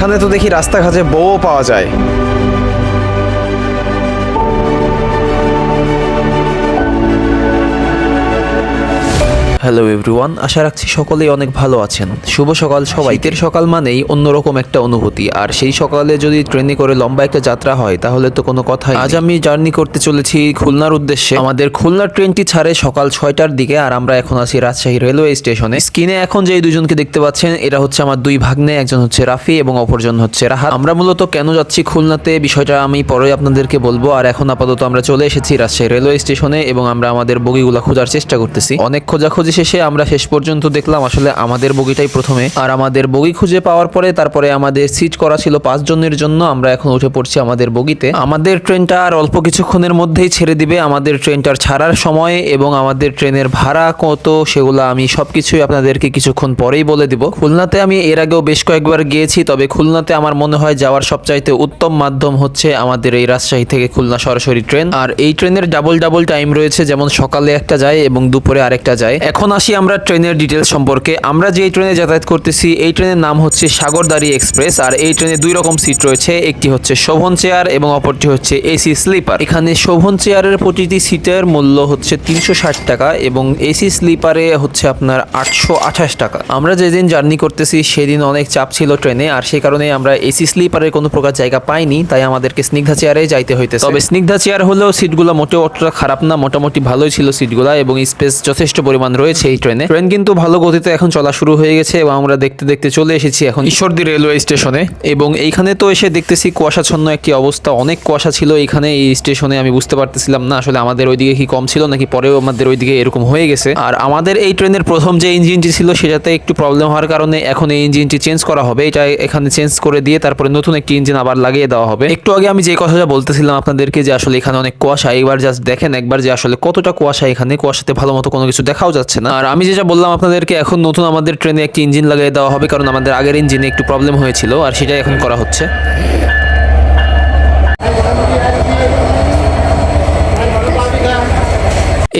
এখানে তো দেখি রাস্তাঘাটে বউও পাওয়া যায়। হ্যালো এভরিওয়ান, আশা রাখছি সকলেই অনেক ভালো আছেন। শুভ সকাল সবাই। শীতের সকাল মানেই অন্যরকম একটা অনুভূতি, আর সেই সকালে যদি ট্রেনে করে লম্বা একটা যাত্রা হয় তাহলে তো কোনো কথাই। আজ আমি জার্নি করতে চলেছি খুলনার উদ্দেশ্যে। আমাদের খুলনার ট্রেনটি ছাড়ে সকাল 6টার দিকে, আর আমরা এখন আছি রাজশাহী রেলওয়ে স্টেশনে। স্ক্রিনে এখন যে দুজনকে দেখতে পাচ্ছেন, এরা হচ্ছে আমার দুই ভাগ্নে, একজন হচ্ছে রাফি এবং অপরজন হচ্ছে রাহাত। আমরা মূলত কেন যাচ্ছি খুলনাতে বিষয়টা আমি পরে আপনাদেরকে বলবো। আর এখন আপাতত আমরা চলে এসেছি রাজশাহী রেলওয়ে স্টেশনে এবং আমরা আমাদের বগিগুলো খোঁজার চেষ্টা করতেছি। অনেক খোঁজাখুঁজি শেষে আমরা শেষ পর্যন্ত দেখলাম আসলে আমাদের বগিটাই প্রথমে। আর আমাদের বগি খুঁজে পাওয়ার পরে তারপরে আমাদের সিট করা ছিল 5 জনের জন্য। আমরা এখন উঠে পড়ছি আমাদের বগিতে। আমাদের ট্রেনটা আর অল্প কিছুক্ষণের মধ্যেই ছেড়ে দিবে। আমাদের ট্রেনটার ছাড়ার সময় এবং আমাদের ট্রেনের ভাড়া কত সেগুলো আমি সবকিছুই আপনাদেরকে কিছুক্ষণ পরেই বলে দিব। খুলনাতে আমি এর আগেও বেশ কয়েকবার গিয়েছি, তবে খুলনাতে আমার মনে হয় যাওয়ার সবচাইতে উত্তম মাধ্যম হচ্ছে আমাদের এই রাজশাহী থেকে খুলনা সরাসরি ট্রেন। আর এই ট্রেনের ডাবল টাইম রয়েছে, যেমন সকালে একটা যায় এবং দুপুরে আরেকটা যায়। এখন আসি আমরা ট্রেনের ডিটেলস সম্পর্কে। আমরা যে ট্রেনে যাতায়াত করতেছি এই ট্রেনের নাম হচ্ছে সাগরদাড়ি এক্সপ্রেস। আর এই ট্রেনে দুই রকম সিট রয়েছে, একটি হচ্ছে শোভন চেয়ার এবং অপরটি হচ্ছে এসি স্লিপার। এখানে শোভন চেয়ারের প্রতিটি সিটের মূল্য হচ্ছে 360 টাকা এবং এসি স্লিপারে হচ্ছে আপনার 828 টাকা। আমরা যেদিন জার্নি করতেছি সেদিন অনেক চাপ ছিল ট্রেনে, আর সেই কারণে আমরা এসি স্লিপারের কোনো প্রকার জায়গা পাইনি, তাই আমাদেরকে স্নিগ্ধা চেয়ারে যাইতে হইতেছে। তবে স্নিগ্ধা চেয়ার হলেও সিটগুলো মোটেও অতটা খারাপ না, মোটামুটি ভালোই ছিল সিটগুলা এবং স্পেস যথেষ্ট পরিমাণ রয়েছে এই ট্রেনে। ট্রেন কিন্তু ভালো গতিতে এখন চলা শুরু হয়ে গেছে এবং আমরা দেখতে দেখতে চলে এসেছি এখন ঈশ্বরদী রেলওয়ে স্টেশনে। এবং এইখানে তো এসে দেখতেছি কুয়াশাচ্ছন্ন একটি অবস্থা, অনেক কুয়াশা ছিল এইখানে এই স্টেশনে। আমি বুঝতে পারতেছিলাম না আসলে আমাদের ওইদিকে কি কম ছিল নাকি পরেও আমাদের ওইদিকে এরকম হয়ে গেছে। আর আমাদের এই ট্রেনের প্রথম যে ইঞ্জিনটি ছিল সেটাতে একটু প্রবলেম হওয়ার কারণে এখন এই ইঞ্জিনটি চেঞ্জ করা হবে। এটা এখানে চেঞ্জ করে দিয়ে তারপরে নতুন একটি ইঞ্জিন আবার লাগিয়ে দেওয়া হবে। একটু আগে আমি যে কথাটা বলতেছিলাম আপনাদেরকে যে আসলে এখানে অনেক কুয়াশা, এবার জাস্ট দেখেন একবার যে আসলে কতটা কুয়াশা এখানে। কুয়াশাতে ভালো মতো কোনো কিছু দেখাও যাচ্ছে না। আর আমি যেটা বললাম আপনাদেরকে, এখন নতুন আমাদের ট্রেনে একটি ইঞ্জিন লাগিয়ে দেওয়া হবে, কারণ আমাদের আগের ইঞ্জিনে একটু প্রবলেম হয়েছিল আর সেটাই এখন করা হচ্ছে।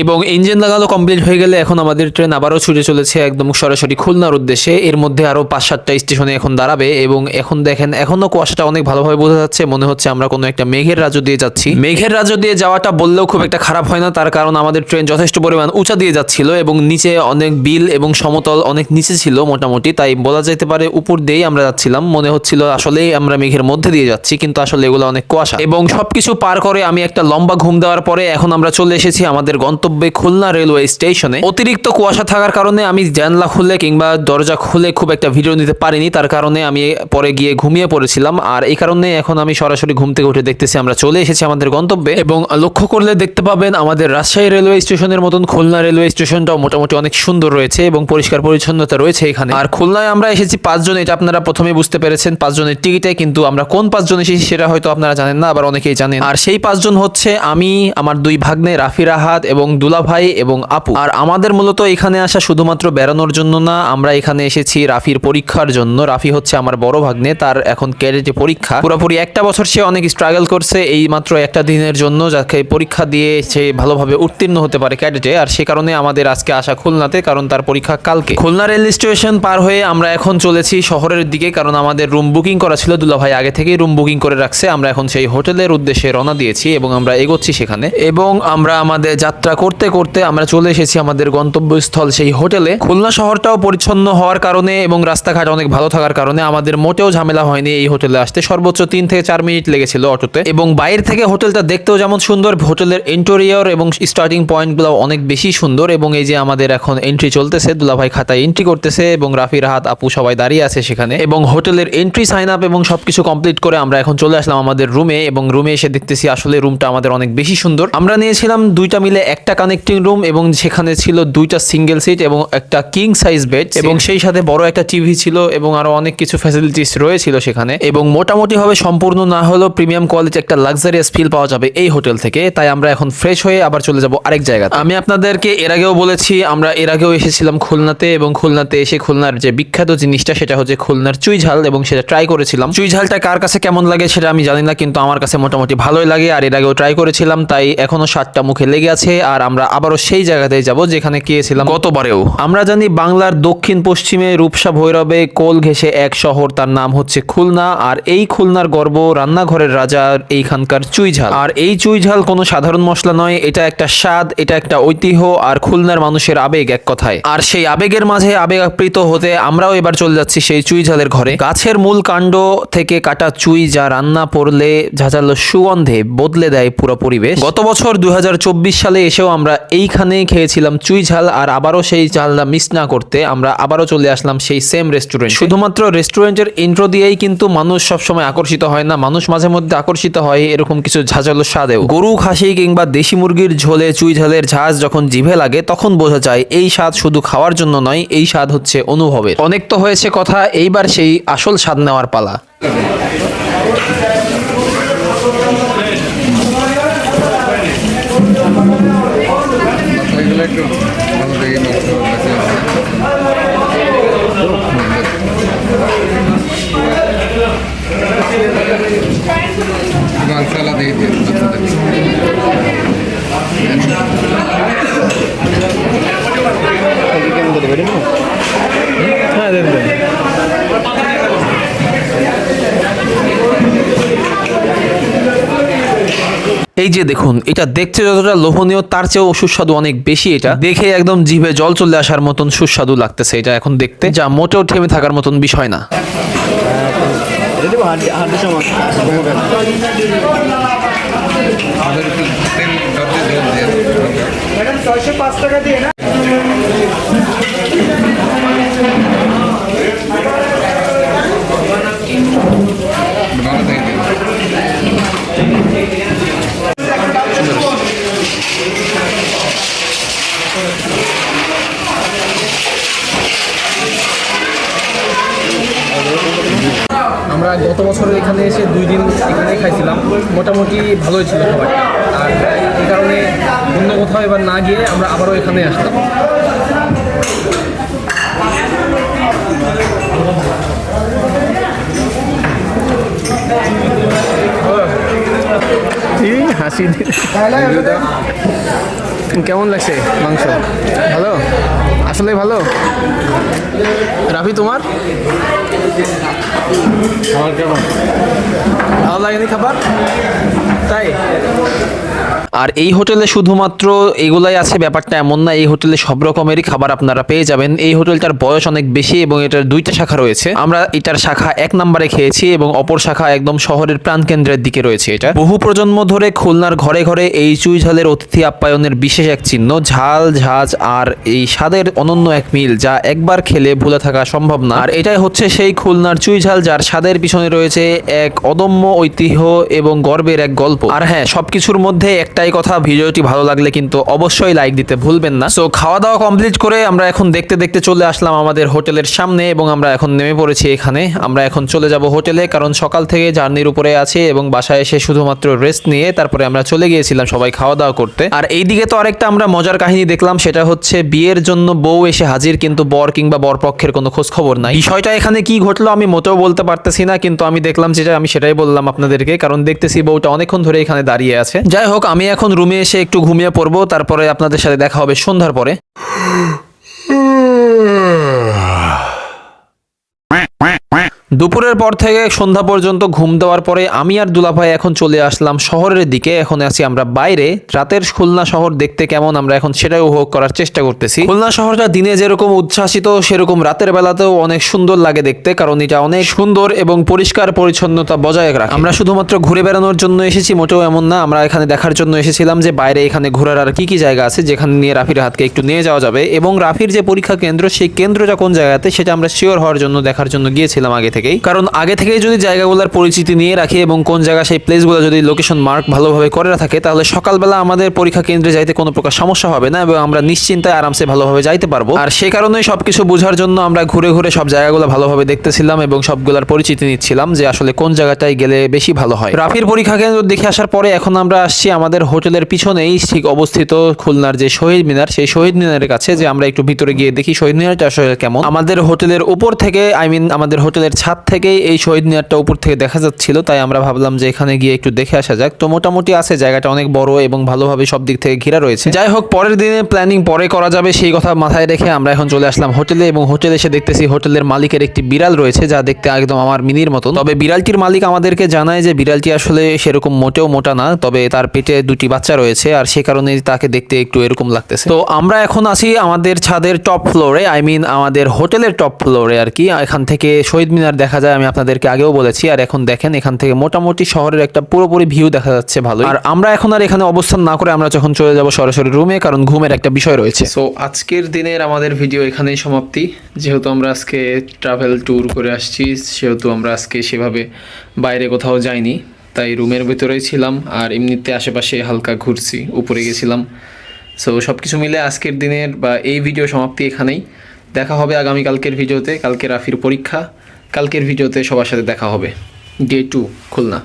এবং ইঞ্জিন লাগানো কমপ্লিট হয়ে গেলে এখন আমাদের ট্রেন আবারও ছুটে চলেছে একদম সরাসরি খুলনার উদ্দেশ্যে। এর মধ্যে আরো 5-7টা স্টেশনে এখন দাঁড়াবে এবং এখন দেখেন এখনো কুয়াশাটা অনেক ভালোভাবে বোঝা যাচ্ছে, মনে হচ্ছে আমরা কোনো একটা মেঘের রাজ্য দিয়ে যাচ্ছি। মেঘের রাজ্য দিয়ে যাওয়াটা বললেও খুব একটা খারাপ হয় না, তার কারণ আমাদের ট্রেন যথেষ্ট পরিমাণ উঁচা দিয়ে যাচ্ছিল এবং নিচে অনেক বিল এবং সমতল অনেক নিচে ছিল মোটামুটি, তাই বলা যেতে পারে উপর দিয়েই আমরা যাচ্ছিলাম। মনে হচ্ছিল আসলেই আমরা মেঘের মধ্যে দিয়ে যাচ্ছি, কিন্তু আসলে এগুলো অনেক কুয়াশা। এবং সবকিছু পার করে আমি একটা লম্বা ঘুম দেওয়ার পরে এখন আমরা চলে এসেছি আমাদের গন্তব্যে খুলনা রেলওয়ে স্টেশনে। অতিরিক্ত কুয়াশা থাকার কারণে আমি জানলা খুলে কিংবা দরজা খুলে খুব একটা ভিডিও নিতে পারিনি, তার কারণে আমি পরে গিয়ে ঘুমিয়ে পড়েছিলাম। আর এই কারণে এখন আমি সরাসরি ঘুম থেকে উঠে দেখতেছি আমরা চলে এসেছি আমাদের গন্তব্যে। এবং লক্ষ্য করলে দেখতে পাবেন আমাদের রাজশাহী রেলওয়ে স্টেশনের মতন খুলনা রেলওয়ে স্টেশনটাও মোটামুটি অনেক সুন্দর রয়েছে এবং পরিষ্কার পরিচ্ছন্নতা রয়েছে এখানে। আর খুলনায় আমরা এসেছি 5 জন, এটা আপনারা প্রথমে বুঝতে পেরেছেন 5 জনের টিকিটে, কিন্তু আমরা কোন 5 জন এসেছি সেটা হয়তো আপনারা জানেন না, আবার অনেকেই জানেন। আর সেই 5 জন হচ্ছে আমি, আমার দুই ভাগ্নে রাফি রাহাত এবং দুলা ভাই এবং আপু। আর আমাদের মূলত এখানে আসা শুধুমাত্র বেড়ানোর জন্য না, আমরা এখানে এসেছি রাফির পরীক্ষার জন্য। রাফি হচ্ছে আমার বড় ভাগ্নে, তার এখন ক্যাডেটে পরীক্ষা। পুরোপুরি একটা বছর সে অনেক স্ট্রাগল করছে এই মাত্র একটা দিনের জন্য, যাকে পরীক্ষা দিয়ে সে ভালোভাবে উত্তীর্ণ হতে পারে ক্যাডেটে। আর সে কারণে আমাদের আজকে আসা খুলনাতে, কারণ তার পরীক্ষা কালকে। খুলনা রেল স্টেশন পার হয়ে আমরা এখন চলেছি শহরের দিকে, কারণ আমাদের রুম বুকিং করা ছিল, দুলা ভাই আগে থেকেই রুম বুকিং করে রাখছে। আমরা এখন সেই হোটেলের উদ্দেশ্যে রওনা দিয়েছি এবং আমরা এগোচ্ছি সেখানে। এবং আমরা আমাদের যাত্রা করতে করতে আমরা চলে এসেছি আমাদের গন্তব্যস্থল সেই হোটেলে। খুলনা শহরটাও পরিচ্ছন্ন হওয়ার কারণে এবং রাস্তাঘাট অনেক ভালো থাকার কারণে আমাদের মোটেও ঝামেলা হয়নি এই হোটেলে আসতে। সর্বোচ্চ 3 থেকে 4 মিনিট লেগেছিল অটোতে। এবং বাইরে থেকে হোটেলটা দেখতেও যেমন সুন্দর, হোটেলের ইন্টেরিয়র এবং স্টার্টিং পয়েন্টগুলো অনেক বেশি সুন্দর। এবং এই যে আমাদের এখন এন্ট্রি চলতেছে, দুলাভাই খাতায় এন্ট্রি করতেছে এবং রাফি রাহাত আপু সবাই দাঁড়িয়ে আছে সেখানে। এবং হোটেলের এন্ট্রি সাইন আপ এবং সবকিছু কমপ্লিট করে আমরা এখন চলে আসলাম আমাদের রুমে। এবং রুমে এসে দেখতেছি আসলে রুমটা আমাদের অনেক বেশি সুন্দর। আমরা নিয়েছিলাম 2টা মিলে একটা কানেক্টিং রুম এবং সেখানে ছিল 2টা সিঙ্গেল সিট এবং একটা কিং সাইজ বেড এবং সেই সাথে বড় একটা টিভি ছিল এবং আরো অনেক কিছু ফ্যাসিলিটিস রয়েছিল সেখানে। এবং মোটামুটি ভাবে সম্পূর্ণ না হলেও প্রিমিয়াম কোয়ালিটি একটা লাক্সারিয়াস ফিল পাওয়া যাবে এই হোটেল থেকে। তাই আমরা এখন ফ্রেশ হয়ে আবার চলে যাব আরেক জায়গাতে। আমি আপনাদেরকে এর আগেও বলেছি আমরা এর আগেও এসেছিলাম খুলনাতে, এবং খুলনাতে এসে খুলনার যে বিখ্যাত জিনিসটা সেটা হচ্ছে খুলনার চুই ঝাল, এবং সেটা ট্রাই করেছিলাম। চুই ঝালটা কার কাছে কেমন লাগে সেটা আমি জানি না, কিন্তু আমার কাছে মোটামুটি ভালোই লাগে। আর এর আগেও ট্রাই করেছিলাম, তাই এখনো স্বাদটা মুখে লেগে আছে। আর আমরা আবারও সেই জায়গাতেই যাব যেখানে গিয়েছিলাম গতবারেও। আমরা জানি বাংলার দক্ষিণ পশ্চিমে রূপসা ভৈরবে কোল ঘেঁষে এক শহর, তার নাম হচ্ছে খুলনা। আর এই খুলনার গর্ব, রান্নাঘরের রাজা এইখানকার চুইঝাল। আর এই চুইঝাল কোনো সাধারণ মশলা নয়, এটা একটা স্বাদ, এটা একটা ঐতিহ্য, আর খুলনার মানুষের আবেগ এক কথায়। আর সেই আবেগের মাঝে আবেগ আপ্লুত হতে আমরাও এবার চলে যাচ্ছি সেই চুইঝালের ঘরে। গাছের মূল কাণ্ড থেকে কাটা চুই যা রান্না পড়লে ঝাঁঝালো সুগন্ধে বদলে দেয় পুরো পরিবেশ। গত বছর 2024 সালে এসেও আমরা এইখানেই খেয়েছিলাম চুইঝাল, আর আবারও সেই ঝালটা মিস না করতে আমরা আবারও চলে আসলাম সেই সেম রেস্টুরেন্ট। শুধুমাত্র রেস্টুরেন্টের ইন্ট্রো দিয়েই কিন্তু মানুষ সবসময় আকর্ষিত হয় না, মানুষ মাঝে মধ্যে আকর্ষিত হয় এরকম কিছু ঝাঁঝালো স্বাদেও। গরু, খাসি কিংবা দেশি মুরগির ঝোলে চুইঝালের ঝাঁজ যখন জিভে লাগে তখন বোঝা যায় এই স্বাদ শুধু খাওয়ার জন্য নয়, এই স্বাদ হচ্ছে অনুভবের। অনেক তো হয়েছে কথা, এইবার সেই আসল স্বাদ নেওয়ার পালা। मसाला दे दिया হ্যাঁ দেন দেন। এই যে দেখুন, এটা দেখতে যতটা লোভনীয় তার চেয়েও সুস্বাদু অনেক বেশি। এটা দেখে একদম জিভে জল চলে আসার মতন সুস্বাদু লাগতেছে এটা এখন দেখতে, যা মোটেও থেমে থাকার মতন বিষয় না। मैडम 605 টাকা দিয়ে না আমরা গত বছর এখানে এসে 2 দিন এখানে খাইছিলাম, মোটামুটি ভালোই ছিল খাবারটা। আর এই কারণে অন্য কোথাও এবার না গিয়ে আমরা আবারও এখানে আসলাম। হাসি কেমন লাগছে মাংস? ভালো, আসলে ভালো। রাফি তোমার আমার কেমন ভালো লাগেনি খাবার? তাই আর এই হোটেলে শুধুমাত্র এগুলাই আছে ব্যাপারটা এমন না, এই হোটেলে সব রকমেরই খাবার আপনারা পেয়ে যাবেন। এই হোটেলটার বয়স অনেক বেশি এবং এটার 2টা শাখা রয়েছে। আমরা এটার শাখা 1 নম্বরে খেয়েছি এবং অপর শাখা একদম শহরের প্রাণকেন্দ্রের দিকে রয়েছে। এটা বহু প্রজন্ম ধরে খুলনার ঘরে ঘরে এই চুইঝালের অতিথি আপ্যায়নের বিশেষ এক চিহ্ন। ঝাল, ঝাঁজ আর এই স্বাদের অনন্য এক মিল যা একবার খেলে ভুলে থাকা সম্ভব না। আর এটাই হচ্ছে সেই খুলনার চুইঝাল, যার স্বাদের পিছনে রয়েছে এক অদম্য ঐতিহ্য এবং গর্বের এক গল্প। আর হ্যাঁ, সবকিছুর মধ্যে একটাই কথা, ভিডিওটি ভালো লাগলে কিন্তু অবশ্যই লাইক দিতে ভুলবেন না। সো খাওয়া দাওয়া কমপ্লিট করে আমরা এখন দেখতে দেখতে চলে আসলাম আমাদের হোটেলের সামনে এবং আমরা এখন নেমে পড়েছি এখানে। আমরা এখন চলে যাব হোটেলে, কারণ সকাল থেকে জার্নির উপরে আছে এবং বাসায় এসে শুধুমাত্র রেস্ট নিয়ে তারপরে আমরা চলে গিয়েছিলাম সবাই খাওয়া দাওয়া করতে। আর এইদিকে তো আরেকটা আমরা মজার কাহিনী দেখলাম, সেটা হচ্ছে বিয়ের জন্য বউ এসে হাজির, কিন্তু বর কিংবা বরপক্ষের কোনো খোঁজ খবর নাই। বিষয়টা এখানে কি ঘটলো আমি মোটেও বলতে পারতেছি না, কিন্তু আমি দেখলাম যেটা আমি সেটাই বললাম আপনাদেরকে, কারণ দেখতেছি বউটা অনেকক্ষণ ধরে এখানে দাঁড়িয়ে আছে। যাই হোক, আমি এখন রুমে এসে একটু ঘুমিয়ে পড়বো, তারপরে আপনাদের সাথে দেখা হবে সন্ধ্যার পরে। দুপুরের পর থেকে সন্ধ্যা পর্যন্ত ঘুম দেওয়ার পরে আমি আর দুলাভাই এখন চলে আসলাম শহরের দিকে। এখন আছি আমরা বাইরে। রাতের খুলনা শহর দেখতে কেমন আমরা এখন সেটাই উপভোগ করার চেষ্টা করতেছি। খুলনা শহরটা দিনে যেরকম উচ্ছ্বাসিত, সেরকম রাতের বেলাতেও অনেক সুন্দর লাগে দেখতে, কারণ এটা অনেক সুন্দর এবং পরিষ্কার পরিচ্ছন্নতা বজায় রাখে। আমরা শুধুমাত্র ঘুরে বেড়ানোর জন্য এসেছি মোটেও এমন না, আমরা এখানে দেখার জন্য এসেছিলাম যে বাইরে এখানে ঘোরার আর কি কি জায়গা আছে যেখানে নিয়ে রাফির হাতকে একটু নিয়ে যাওয়া যাবে, এবং রাফির যে পরীক্ষা কেন্দ্র সেই কেন্দ্রটা কোন জায়গাতে সেটা আমরা শিওর হওয়ার জন্য দেখার জন্য গিয়েছিলাম আগে থেকেই। কারণ আগে থেকেই যদি জায়গাগুলোর পরিচিতি নিয়ে রাখি এবং কোন জায়গা সেই প্লেসগুলো যদি লোকেশন মার্ক ভালোভাবে করে থাকে, তাহলে সকালবেলা আমাদের পরীক্ষা কেন্দ্রে যাইতে কোনো প্রকার সমস্যা হবে না এবং আমরা নিশ্চিন্তায় আরামসে ভালোভাবে যাইতে পারবো। আর সেই কারণেই সবকিছু বোঝার জন্য আমরা ঘুরে ঘুরে সব জায়গাগুলো ভালোভাবে দেখতেছিলাম এবং সবগুলোর পরিচিতি নিচ্ছিলাম যে আসলে কোন জায়গাটায় গেলে বেশি ভালো হয়। রাফির পরীক্ষা কেন্দ্র দেখে আসার পরে এখন আমরা আসছি আমাদের হোটেলের পিছনেই ঠিক অবস্থিত খুলনার যে শহীদ মিনার, সেই শহীদ মিনারের কাছে, যে আমরা একটু ভিতরে গিয়ে দেখি শহীদ মিনারটা আসলে কেমন। আমাদের হোটেলের উপর থেকে আমাদের হোটেলের ছাদ থেকেই এই শহীদ মিনারটা উপর থেকে দেখা যাচ্ছিল, তাই আমরা ভাবলাম যে এখানে গিয়ে একটু দেখে আসা যাক। তো মোটামুটি আছে, জায়গাটা অনেক বড় এবং ভালোভাবে সব দিক থেকে ঘেরা রয়েছে। যাই হোক, পরের দিনে প্ল্যানিং পরে করা যাবে সেই কথা মাথায় রেখে আমরা এখন চলে আসলাম হোটেলে, এবং হোটেলে এসে দেখতেছি হোটেলের মালিকের একটি বিড়াল রয়েছে যা দেখতে একদম আমার মিনির মতন। তবে বিড়ালটির মালিক আমাদেরকে জানায় যে বিড়ালটি আসলে সেরকম মোটেও মোটা না, তবে তার পেটে 2টি বাচ্চা রয়েছে আর সে কারণে তাকে দেখতে একটু এরকম লাগতেছে। তো আমরা এখন আছি আমাদের ছাদের টপ ফ্লোরে, আই মিন আমাদের হোটেলের টপ ফ্লোরে আর কি। এখান থেকে শহীদ মিনার দেখা যায়, আমি আপনাদেরকে আগেও বলেছি। আর এখন দেখেন এখান থেকে মোটামুটি শহরের একটা পুরোপুরি ভিউ দেখা যাচ্ছে ভালো। আর আমরা এখন আর এখানে অবস্থান না করে আমরা যখন চলে যাব সরাসরি রুমে, কারণ ঘুমের একটা বিষয় রয়েছে। সো আজকের দিনের আমাদের ভিডিও এখানেই সমাপ্তি। যেহেতু আমরা আজকে ট্রাভেল ট্যুর করে আসছি, সেহেতু আমরা আজকে সেভাবে বাইরে কোথাও যাইনি, তাই রুমের ভেতরেই ছিলাম। আর এমনিতে আশেপাশে হালকা ঘুরছি, উপরে গেছিলাম। সো সব কিছু মিলে আজকের দিনের বা এই ভিডিও সমাপ্তি এখানেই। দেখা হবে আগামীকালকের ভিডিওতে। কালকে রাফির পরীক্ষা, কালকের ভিডিওতে সবার সাথে দেখা হবে। ডে 2 খুলনা।